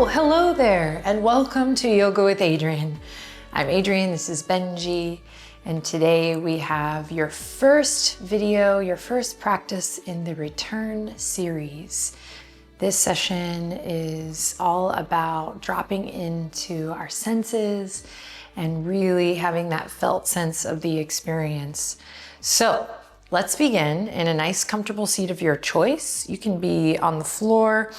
Hello there, and welcome to Yoga with Adriene. I'm Adriene, this is Benji, and today we have your first video, your first practice in the Return series. This session is all about dropping into our senses and really having that felt sense of the experience. So let's begin in a nice comfortable seat of your choice. You can be on the floor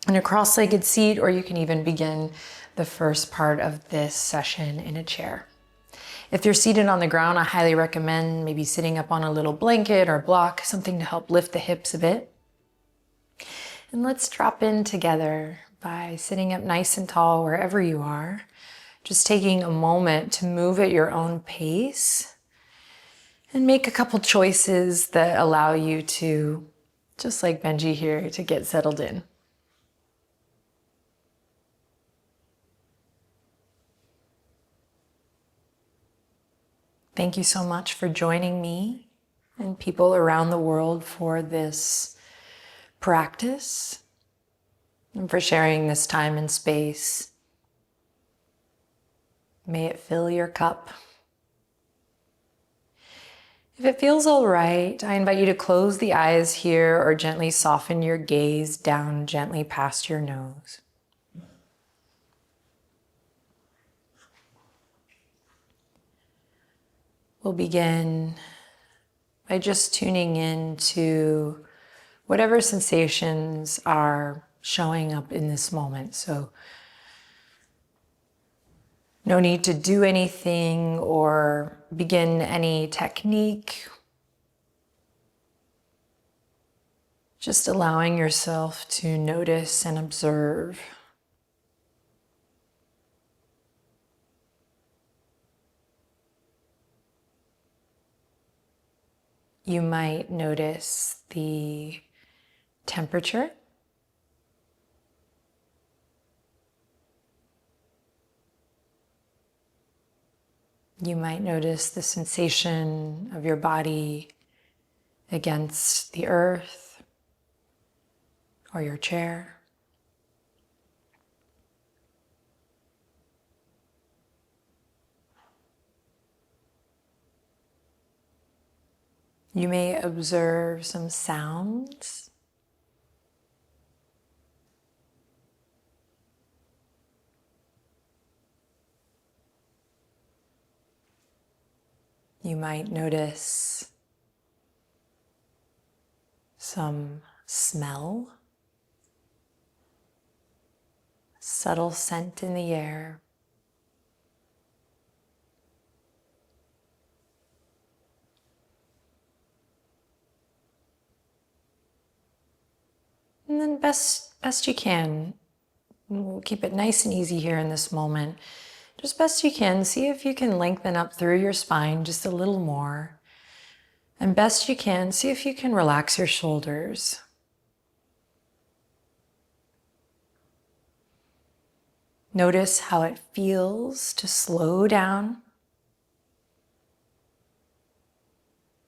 in a cross-legged seat, or you can even begin the first part of this session in a chair. If you're seated on the ground, I highly recommend maybe sitting up on a little blanket or block, something to help lift the hips a bit. And let's drop in together by sitting up nice and tall wherever you are. Just taking a moment to move at your own pace and make a couple choices that allow you to, just like Benji here, to get settled in. Thank you so much for joining me and people around the world for this practice and for sharing this time and space. May it fill your cup. If it feels all right, I invite you to close the eyes here or gently soften your gaze down gently past your nose. We'll begin by just tuning in to whatever sensations are showing up in this moment. So no need to do anything or begin any technique. Just allowing yourself to notice and observe. You might notice the temperature. You might notice the sensation of your body against the earth or your chair. You may observe some sounds. You might notice some smell, subtle scent in the air. And then best you can, we'll keep it nice and easy here in this moment. Just best you can, see if you can lengthen up through your spine just a little more. And best you can, see if you can relax your shoulders. Notice how it feels to slow down.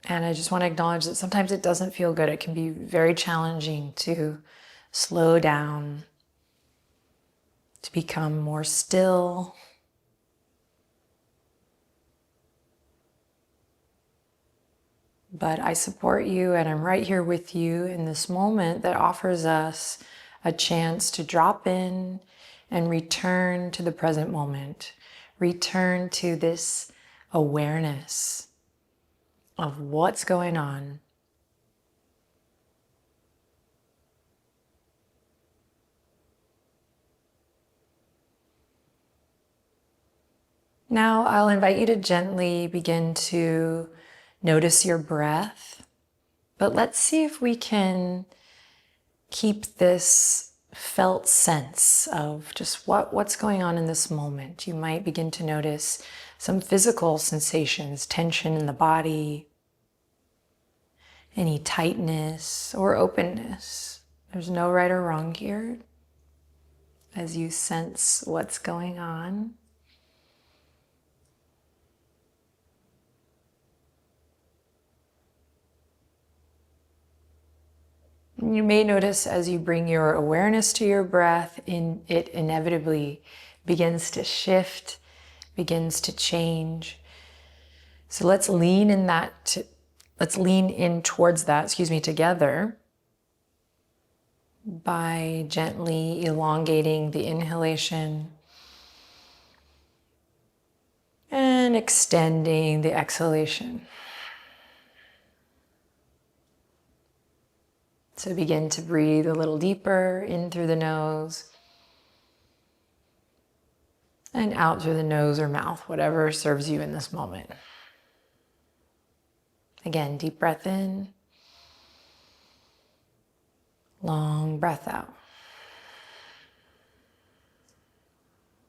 And I just want to acknowledge that sometimes it doesn't feel good. It can be very challenging to slow down, to become more still. But I support you and I'm right here with you in this moment that offers us a chance to drop in and return to the present moment. Return to this awareness of what's going on. Now I'll invite you to gently begin to notice your breath, but let's see if we can keep this felt sense of just what's going on in this moment. You might begin to notice some physical sensations, tension in the body, any tightness or openness. There's no right or wrong here as you sense what's going on. You may notice as you bring your awareness to your breath, it inevitably begins to shift, begins to change. So let's lean in towards that, together by gently elongating the inhalation and extending the exhalation. So begin to breathe a little deeper in through the nose and out through the nose or mouth, whatever serves you in this moment. Again, deep breath in, long breath out.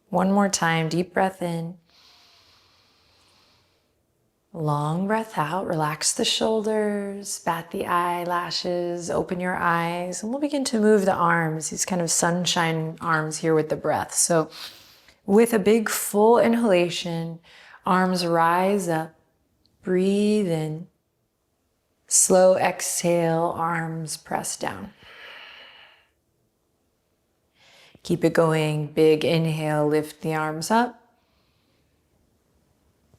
One more time, deep breath in, long breath out. Relax the shoulders, bat the eyelashes, open your eyes, and we'll begin to move the arms, these kind of sunshine arms here with the breath. So with a big full inhalation, arms rise up, breathe in. Slow exhale, arms press down. Keep it going. Big inhale, lift the arms up.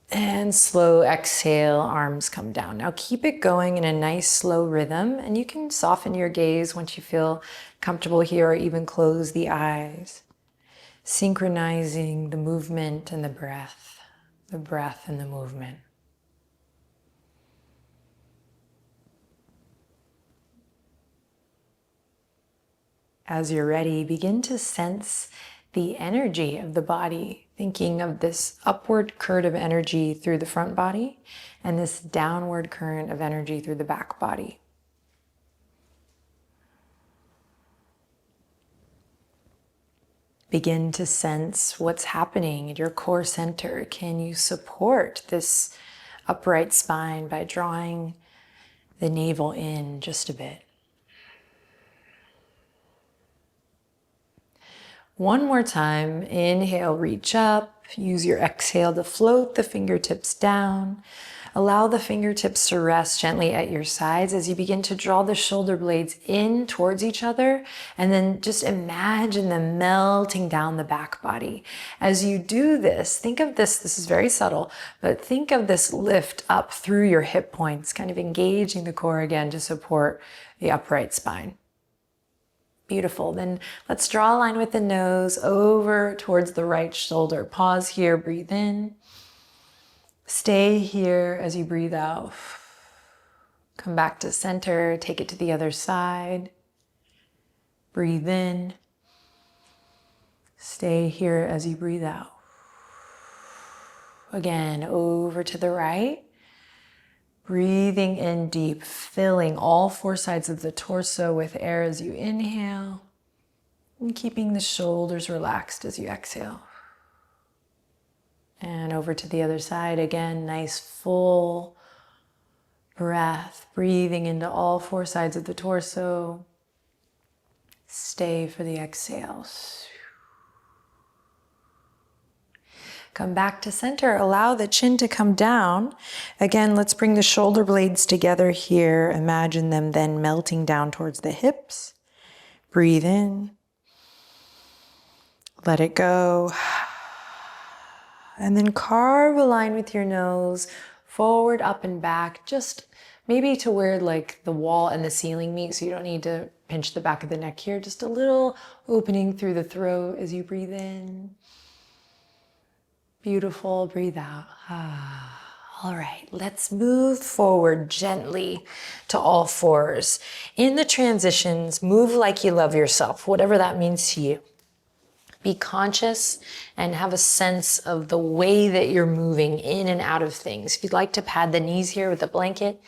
And slow exhale, arms come down. Now keep it going in a nice slow rhythm, and you can soften your gaze once you feel comfortable here, or even close the eyes. Synchronizing the movement and the breath and the movement. As you're ready, begin to sense the energy of the body, thinking of this upward current of energy through the front body and this downward current of energy through the back body. Begin to sense what's happening at your core center. Can you support this upright spine by drawing the navel in just a bit? One more time, inhale, reach up. Use your exhale to float the fingertips down. Allow the fingertips to rest gently at your sides as you begin to draw the shoulder blades in towards each other, and then just imagine them melting down the back body. As you do this, think of this is very subtle, but think of this lift up through your hip points, kind of engaging the core again to support the upright spine. Beautiful. Then let's draw a line with the nose over towards the right shoulder. Pause here, breathe in. Stay here as you breathe out. Come back to center, take it to the other side. Breathe in. Stay here as you breathe out. Again, over to the right. Breathing in deep, filling all four sides of the torso with air as you inhale, and keeping the shoulders relaxed as you exhale. And over to the other side again, nice full breath, breathing into all four sides of the torso. Stay for the exhales. Come back to center. Allow the chin to come down. Again, let's bring the shoulder blades together here. Imagine them then melting down towards the hips. Breathe in. Let it go. And then carve a line with your nose, forward, up, and back, just maybe to where like the wall and the ceiling meet, so you don't need to pinch the back of the neck here. Just a little opening through the throat as you breathe in. Beautiful, breathe out. All right, let's move forward gently to all fours. In the transitions, move like you love yourself, whatever that means to you. Be conscious and have a sense of the way that you're moving in and out of things. If you'd like to pad the knees here with a blanket,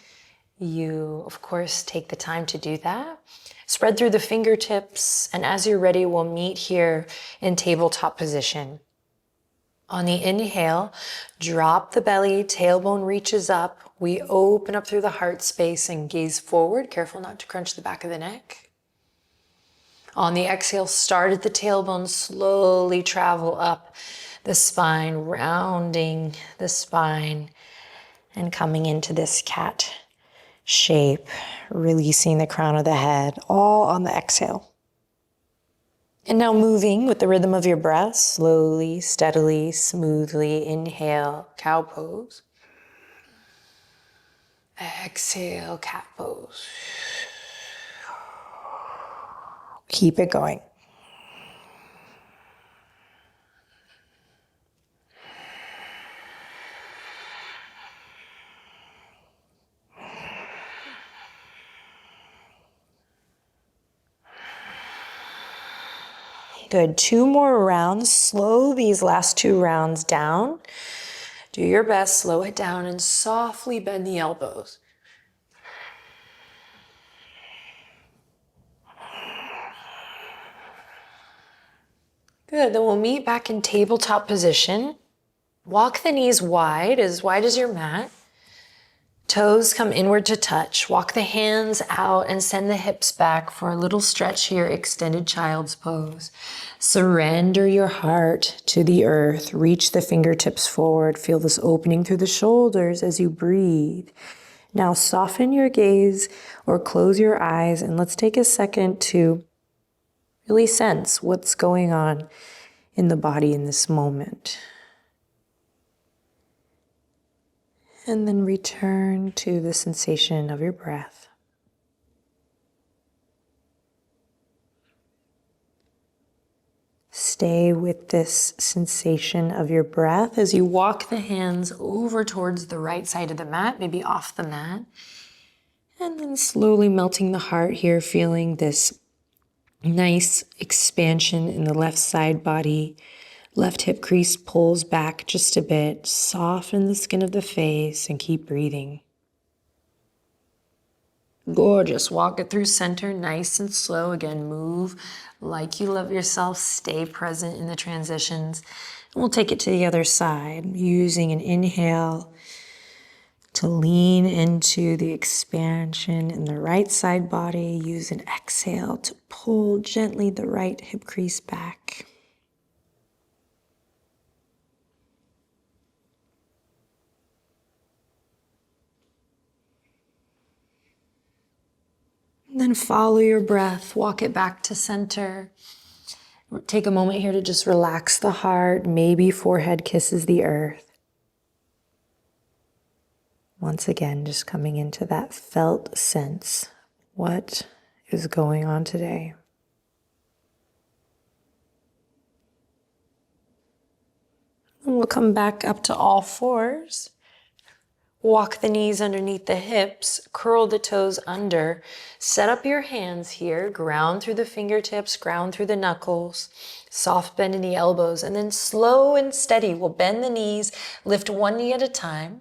you, of course, take the time to do that. Spread through the fingertips, and as you're ready, we'll meet here in tabletop position. On the inhale, drop the belly, tailbone reaches up. We open up through the heart space and gaze forward. Careful not to crunch the back of the neck. On the exhale, start at the tailbone, slowly travel up the spine, rounding the spine and coming into this cat shape, releasing the crown of the head, all on the exhale. And now moving with the rhythm of your breath, slowly, steadily, smoothly, inhale, cow pose. Exhale, cat pose. Keep it going. Good, 2 more rounds. Slow these last 2 rounds down. Do your best, slow it down and softly bend the elbows. Good, then we'll meet back in tabletop position. Walk the knees wide as your mat. Toes come inward to touch. Walk the hands out and send the hips back for a little stretch here, extended child's pose. Surrender your heart to the earth. Reach the fingertips forward. Feel this opening through the shoulders as you breathe. Now soften your gaze or close your eyes and let's take a second to really sense what's going on in the body in this moment. And then return to the sensation of your breath. Stay with this sensation of your breath as you walk the hands over towards the right side of the mat, maybe off the mat. And then slowly melting the heart here, feeling this nice expansion in the left side body. Left hip crease pulls back just a bit. Soften the skin of the face and keep breathing. Gorgeous. Walk it through center, nice and slow. Again, move like you love yourself. Stay present in the transitions. And we'll take it to the other side, using an inhale to lean into the expansion in the right side body. Use an exhale to pull gently the right hip crease back. Then follow your breath, walk it back to center. Take a moment here to just relax the heart. Maybe forehead kisses the earth. Once again, just coming into that felt sense. What is going on today? And we'll come back up to all fours. Walk the knees underneath the hips, curl the toes under, set up your hands here, ground through the fingertips, ground through the knuckles, soft bend in the elbows, and then slow and steady, we'll bend the knees, lift one knee at a time,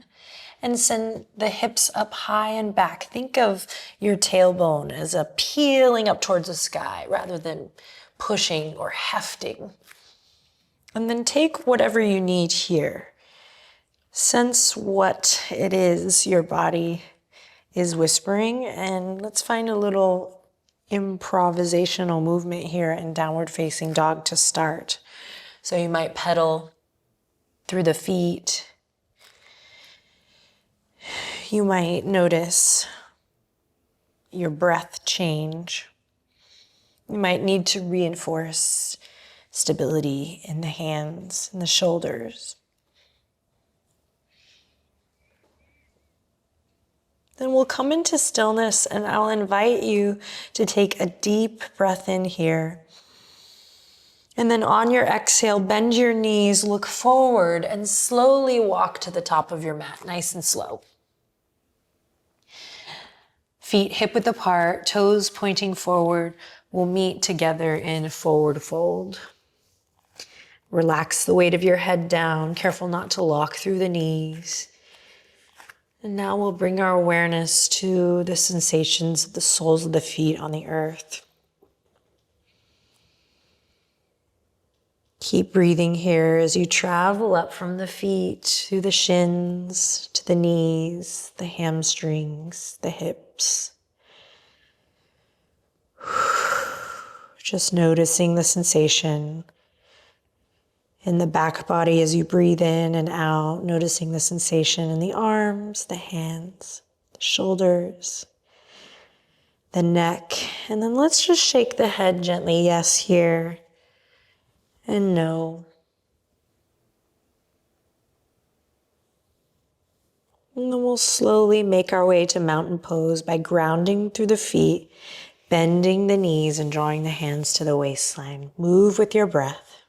and send the hips up high and back. Think of your tailbone as a peeling up towards the sky rather than pushing or hefting. And then take whatever you need here. Sense what it is your body is whispering, and let's find a little improvisational movement here in downward facing dog to start. So you might pedal through the feet. You might notice your breath change. You might need to reinforce stability in the hands and the shoulders. Then we'll come into stillness and I'll invite you to take a deep breath in here. And then on your exhale, bend your knees, look forward, and slowly walk to the top of your mat, nice and slow. Feet hip width apart, toes pointing forward. We'll meet together in forward fold. Relax the weight of your head down, careful not to lock through the knees. And now we'll bring our awareness to the sensations of the soles of the feet on the earth. Keep breathing here as you travel up from the feet to the shins, to the knees, the hamstrings, the hips. Just noticing the sensation in the back body as you breathe in and out, noticing the sensation in the arms, the hands, the shoulders, the neck. And then let's just shake the head gently, yes here, and no. And then we'll slowly make our way to mountain pose by grounding through the feet, bending the knees and drawing the hands to the waistline. Move with your breath.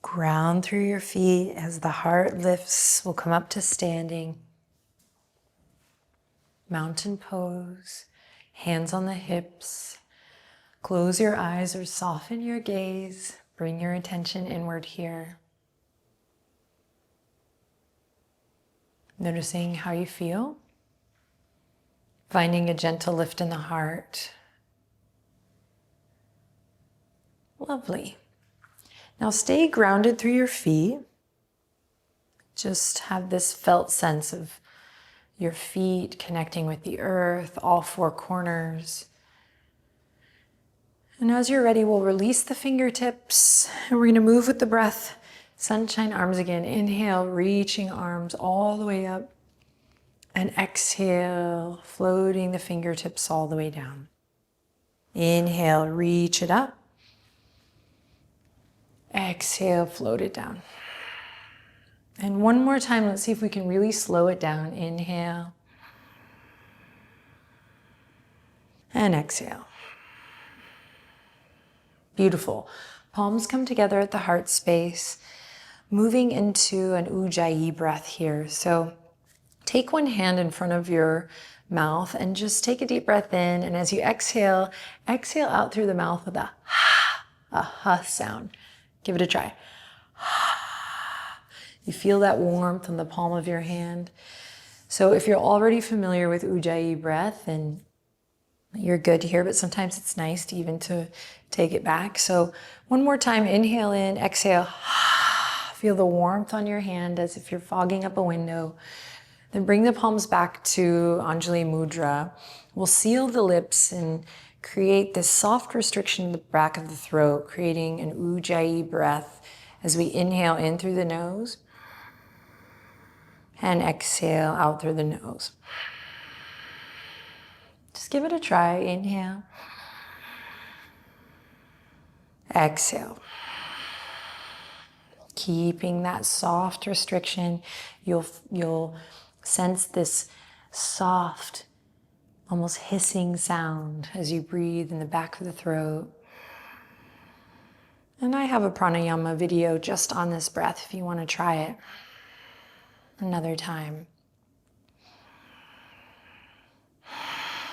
Ground through your feet as the heart lifts. We'll come up to standing. Mountain pose, hands on the hips. Close your eyes or soften your gaze. Bring your attention inward here. Noticing how you feel. Finding a gentle lift in the heart. Lovely. Now stay grounded through your feet. Just have this felt sense of your feet connecting with the earth, all four corners. And as you're ready, we'll release the fingertips and we're gonna move with the breath. Sunshine arms again. Inhale, reaching arms all the way up. And exhale, floating the fingertips all the way down. Inhale, reach it up. Exhale, float it down. And one more time, let's see if we can really slow it down. Inhale. And exhale. Beautiful. Palms come together at the heart space. Moving into an Ujjayi breath here. So take one hand in front of your mouth and just take a deep breath in. And as you exhale, exhale out through the mouth with a ha sound. Give it a try. You feel that warmth in the palm of your hand. So if you're already familiar with Ujjayi breath, then you're good here, but sometimes it's nice to even to take it back. So one more time, inhale in, exhale. Feel the warmth on your hand as if you're fogging up a window. Then bring the palms back to Anjali Mudra. We'll seal the lips and create this soft restriction in the back of the throat, creating an Ujjayi breath as we inhale in through the nose and exhale out through the nose. Just give it a try. Inhale. Exhale. Keeping that soft restriction, you'll sense this soft, almost hissing sound as you breathe in the back of the throat. And I have a pranayama video just on this breath if you want to try it another time.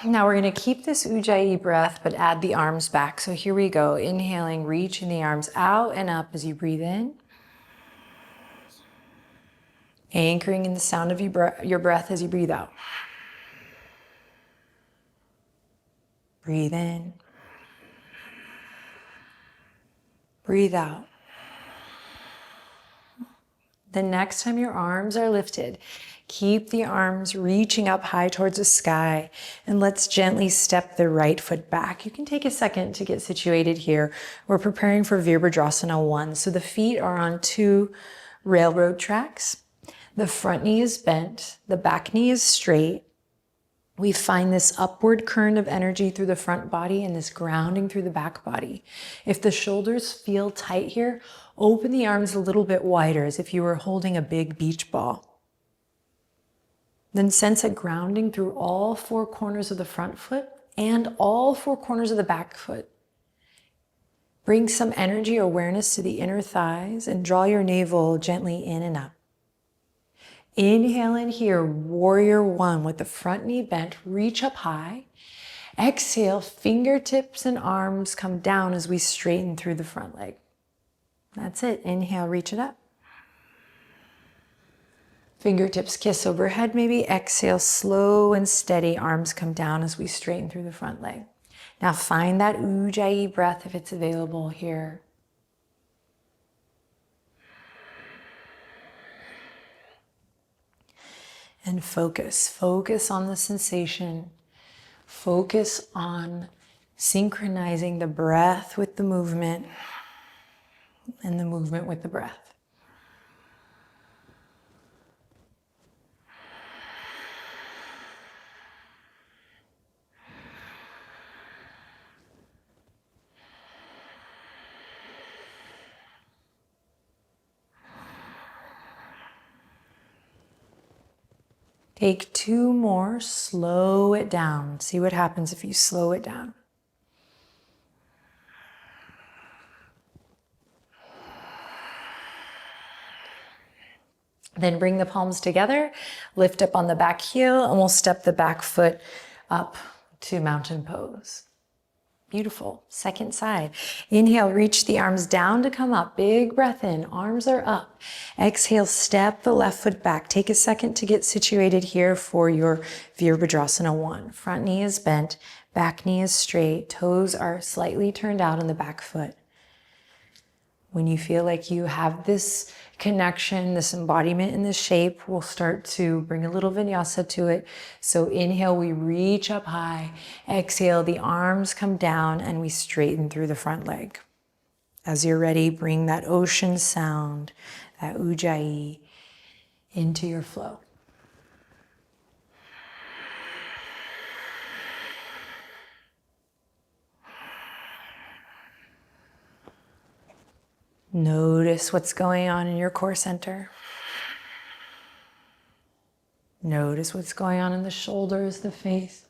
Now we're going to keep this Ujjayi breath, but add the arms back. So here we go. Inhaling, reaching the arms out and up as you breathe in. Anchoring in the sound of your breath as you breathe out. Breathe in. Breathe out. The next time your arms are lifted, keep the arms reaching up high towards the sky, and let's gently step the right foot back. You can take a second to get situated here. We're preparing for Virabhadrasana 1. So the feet are on 2 railroad tracks. The front knee is bent, the back knee is straight. We find this upward current of energy through the front body and this grounding through the back body. If the shoulders feel tight here, open the arms a little bit wider as if you were holding a big beach ball. Then sense a grounding through all 4 corners of the front foot and all 4 corners of the back foot. Bring some energy or awareness to the inner thighs and draw your navel gently in and up. Inhale in here, warrior 1 with the front knee bent, reach up high. Exhale, fingertips and arms come down as we straighten through the front leg. That's it. Inhale, reach it up. Fingertips kiss overhead maybe. Exhale, slow and steady, arms come down as we straighten through the front leg. Now find that Ujjayi breath if it's available here. And focus on the sensation. Focus on synchronizing the breath with the movement and the movement with the breath. Take 2 more, slow it down. See what happens if you slow it down. Then bring the palms together, lift up on the back heel, and we'll step the back foot up to mountain pose. Beautiful. Second side. Inhale, reach the arms down to come up. Big breath in, arms are up. Exhale, step the left foot back. Take a second to get situated here for your Virabhadrasana 1. Front knee is bent, back knee is straight, toes are slightly turned out on the back foot. When you feel like you have this connection, this embodiment in this shape, we'll start to bring a little vinyasa to it. So inhale, we reach up high. Exhale, the arms come down and we straighten through the front leg. As you're ready, bring that ocean sound, that Ujjayi, into your flow. Notice what's going on in your core center. Notice what's going on in the shoulders, the face.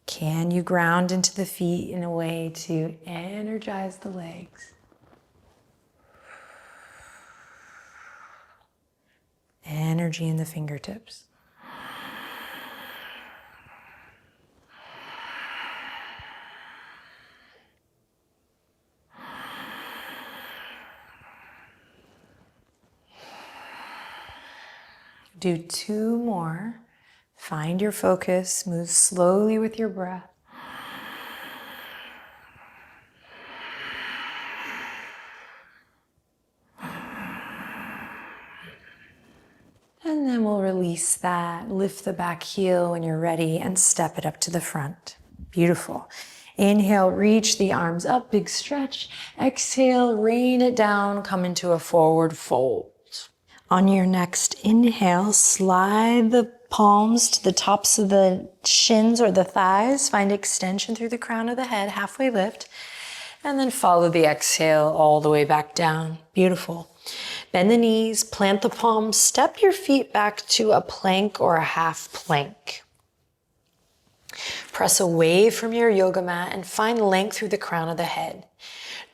Can you ground into the feet in a way to energize the legs? Energy in the fingertips. Do 2 more. Find your focus. Move slowly with your breath. And then we'll release that. Lift the back heel when you're ready and step it up to the front. Beautiful. Inhale, reach the arms up, big stretch. Exhale, rain it down, come into a forward fold. On your next inhale, slide the palms to the tops of the shins or the thighs. Find extension through the crown of the head, halfway lift. And then follow the exhale all the way back down. Beautiful. Bend the knees, plant the palms, step your feet back to a plank or a half plank. Press away from your yoga mat and find length through the crown of the head.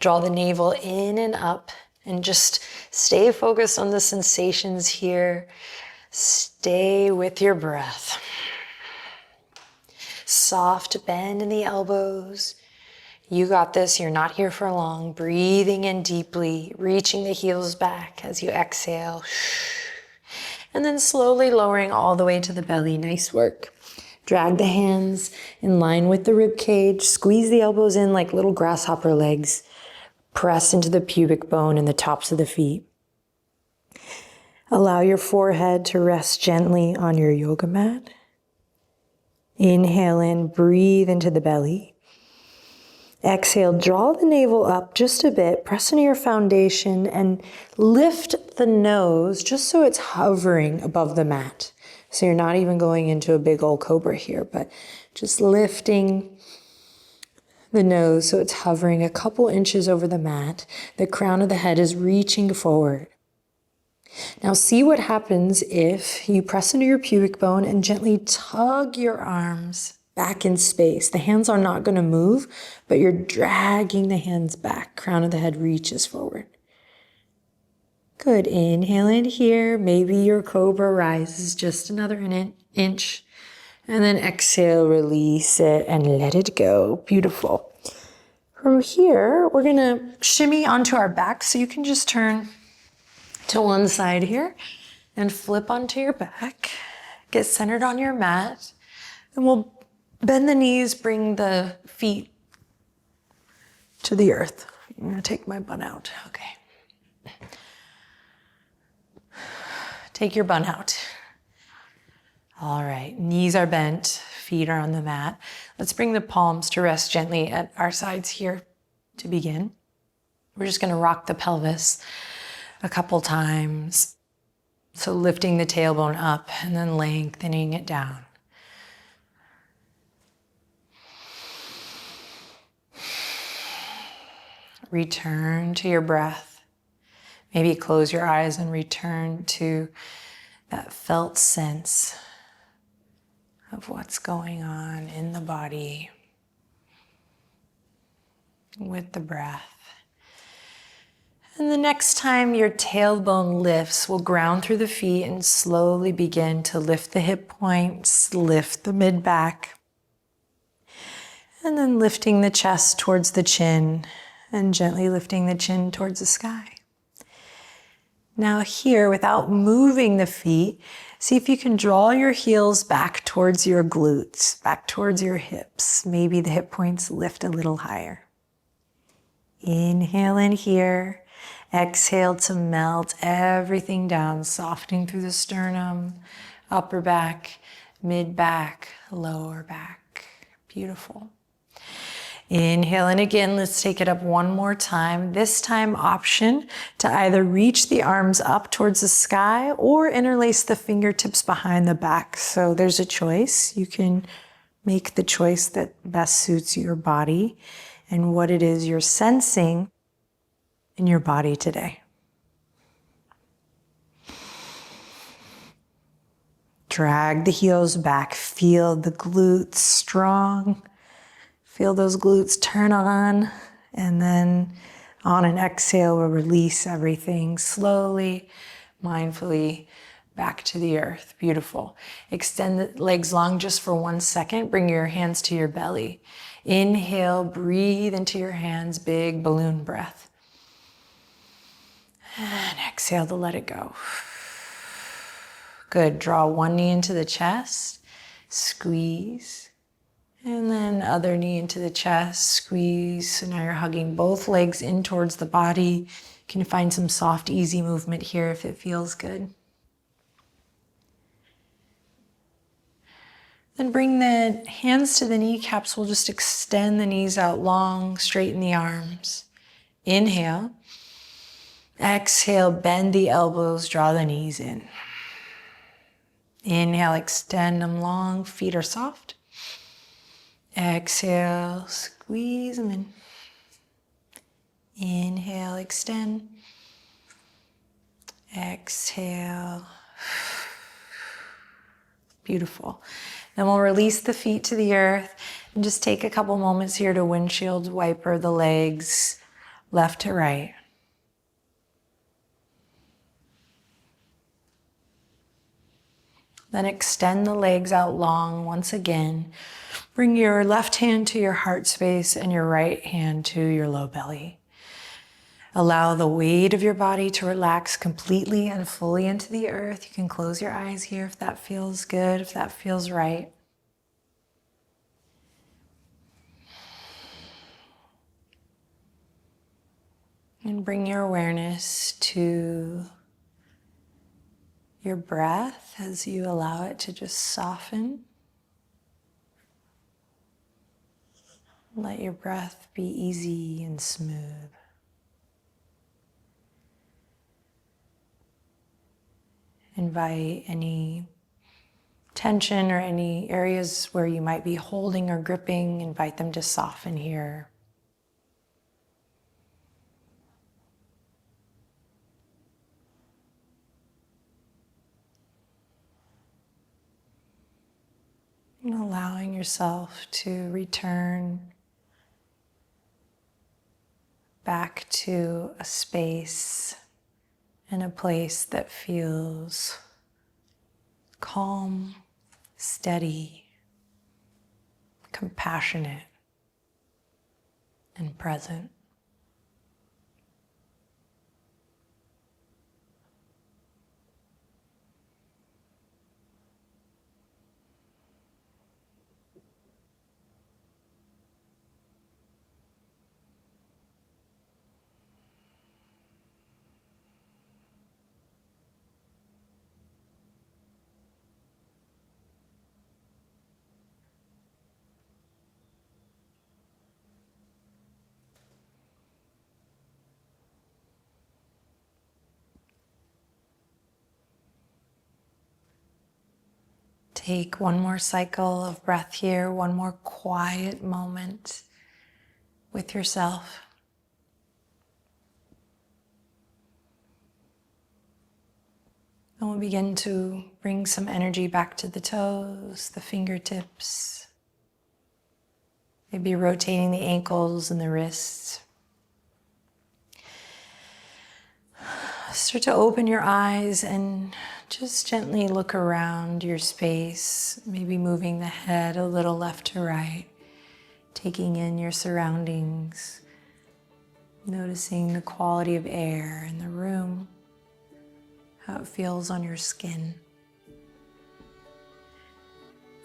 Draw the navel in and up. And just stay focused on the sensations here. Stay with your breath. Soft bend in the elbows. You got this, you're not here for long. Breathing in deeply, reaching the heels back as you exhale. And then slowly lowering all the way to the belly. Nice work. Drag the hands in line with the rib cage. Squeeze the elbows in like little grasshopper legs. Press into the pubic bone and the tops of the feet. Allow your forehead to rest gently on your yoga mat. Inhale in, breathe into the belly. Exhale, draw the navel up just a bit, press into your foundation and lift the nose just so it's hovering above the mat. So you're not even going into a big old cobra here, but just lifting the nose so it's hovering a couple inches over the mat. The crown of the head is reaching forward. Now see what happens if you press into your pubic bone and gently tug your arms back in space. The hands are not going to move, but you're dragging the hands back. Crown of the head reaches forward. Good. Inhale in here. Maybe your cobra rises just another inch. And then exhale, release it and let it go. Beautiful. From here, we're gonna shimmy onto our back. So you can just turn to one side here and flip onto your back. Get centered on your mat. And we'll bend the knees, bring the feet to the earth. I'm gonna take my bun out, okay. Take your bun out. All right, knees are bent, feet are on the mat. Let's bring the palms to rest gently at our sides here to begin. We're just gonna rock the pelvis a couple times. So lifting the tailbone up and then lengthening it down. Return to your breath. Maybe close your eyes and return to that felt sense of what's going on in the body with the breath. And the next time your tailbone lifts, we'll ground through the feet and slowly begin to lift the hip points, lift the mid-back, and then lifting the chest towards the chin and gently lifting the chin towards the sky. Now here, without moving the feet, see if you can draw your heels back towards your glutes, back towards your hips. Maybe the hip points lift a little higher. Inhale in here. Exhale to melt everything down, softening through the sternum, upper back, mid back, lower back. Beautiful. Inhale in again. Let's take it up one more time. This time option to either reach the arms up towards the sky or interlace the fingertips behind the back. So there's a choice. You can make the choice that best suits your body and what it is you're sensing in your body today. Drag the heels back. Feel the glutes strong. Feel those glutes turn on. And then on an exhale, we'll release everything slowly, mindfully back to the earth. Beautiful. Extend the legs long just for 1 second. Bring your hands to your belly. Inhale, breathe into your hands, big balloon breath. And exhale to let it go. Good. Draw one knee into the chest, squeeze, and then other knee into the chest, squeeze. So now you're hugging both legs in towards the body. You can find some soft, easy movement here if it feels good. Then bring the hands to the kneecaps. We'll just extend the knees out long, straighten the arms. Inhale. Exhale, bend the elbows, draw the knees in. Inhale, extend them long, feet are soft. Exhale, squeeze them in. Inhale, extend. Exhale. Beautiful. Then we'll release the feet to the earth and just take a couple moments here to windshield wiper the legs left to right. Then extend the legs out long once again. Bring your left hand to your heart space and your right hand to your low belly. Allow the weight of your body to relax completely and fully into the earth. You can close your eyes here if that feels good, if that feels right. And bring your awareness to your breath as you allow it to just soften. Let your breath be easy and smooth. Invite any tension or any areas where you might be holding or gripping, invite them to soften here. And allowing yourself to return back to a space and a place that feels calm, steady, compassionate, and present. Take one more cycle of breath here, one more quiet moment with yourself. Now begin to bring some energy back to the toes, the fingertips, maybe rotating the ankles and the wrists. Start to open your eyes and just gently look around your space, maybe moving the head a little left to right, taking in your surroundings, noticing the quality of air in the room, how it feels on your skin.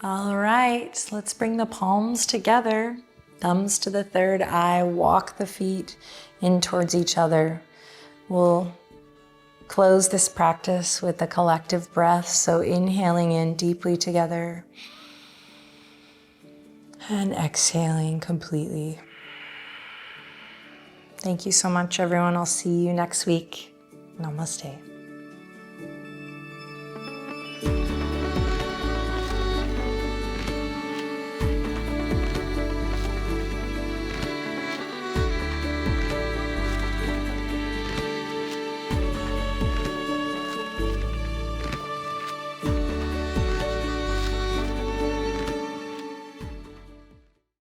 All right, let's bring the palms together, thumbs to the third eye, walk the feet in towards each other. We'll close this practice with a collective breath, so inhaling in deeply together and exhaling completely. Thank you so much, everyone. I'll see you next week. Namaste.